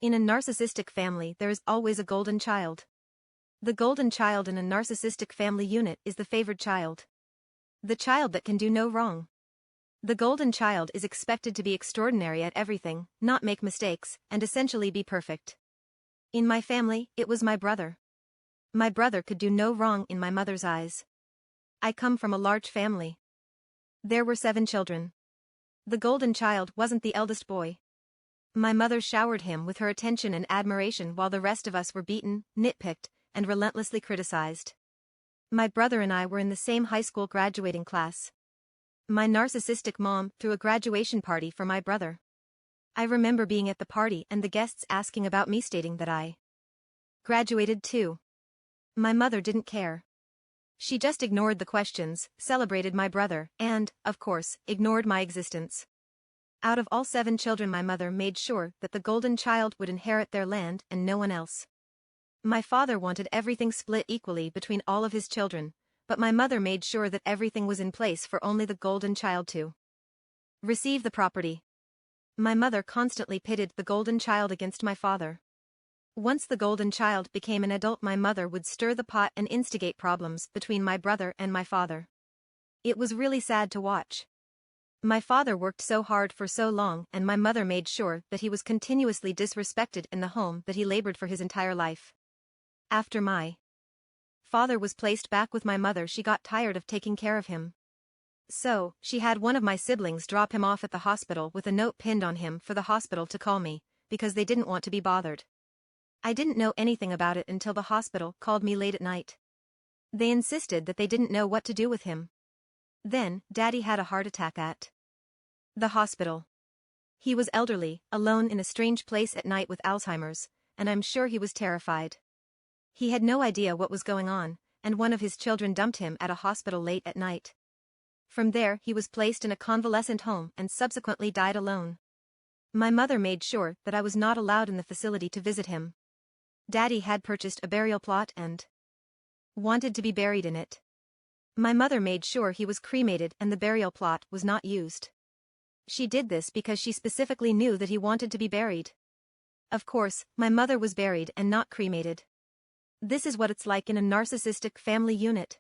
In a narcissistic family there is always a golden child. The golden child in a narcissistic family unit is the favored child. The child that can do no wrong. The golden child is expected to be extraordinary at everything, not make mistakes, and essentially be perfect. In my family, it was my brother. My brother could do no wrong in my mother's eyes. I come from a large family. There were 7 children. The golden child wasn't the eldest boy. My mother showered him with her attention and admiration while the rest of us were beaten, nitpicked, and relentlessly criticized. My brother and I were in the same high school graduating class. My narcissistic mom threw a graduation party for my brother. I remember being at the party and the guests asking about me, stating that I graduated too. My mother didn't care. She just ignored the questions, celebrated my brother, and, of course, ignored my existence. Out of all 7 children, my mother made sure that the golden child would inherit their land and no one else. My father wanted everything split equally between all of his children, but my mother made sure that everything was in place for only the golden child to receive the property. My mother constantly pitted the golden child against my father. Once the golden child became an adult, my mother would stir the pot and instigate problems between my brother and my father. It was really sad to watch. My father worked so hard for so long, and my mother made sure that he was continuously disrespected in the home that he labored for his entire life. After my father was placed back with my mother, she got tired of taking care of him. So, she had one of my siblings drop him off at the hospital with a note pinned on him for the hospital to call me, because they didn't want to be bothered. I didn't know anything about it until the hospital called me late at night. They insisted that they didn't know what to do with him. Then, Daddy had a heart attack at the hospital. He was elderly, alone in a strange place at night with Alzheimer's, and I'm sure he was terrified. He had no idea what was going on, and one of his children dumped him at a hospital late at night. From there he was placed in a convalescent home and subsequently died alone. My mother made sure that I was not allowed in the facility to visit him. Daddy had purchased a burial plot and wanted to be buried in it. My mother made sure he was cremated and the burial plot was not used. She did this because she specifically knew that he wanted to be buried. Of course, my mother was buried and not cremated. This is what it's like in a narcissistic family unit.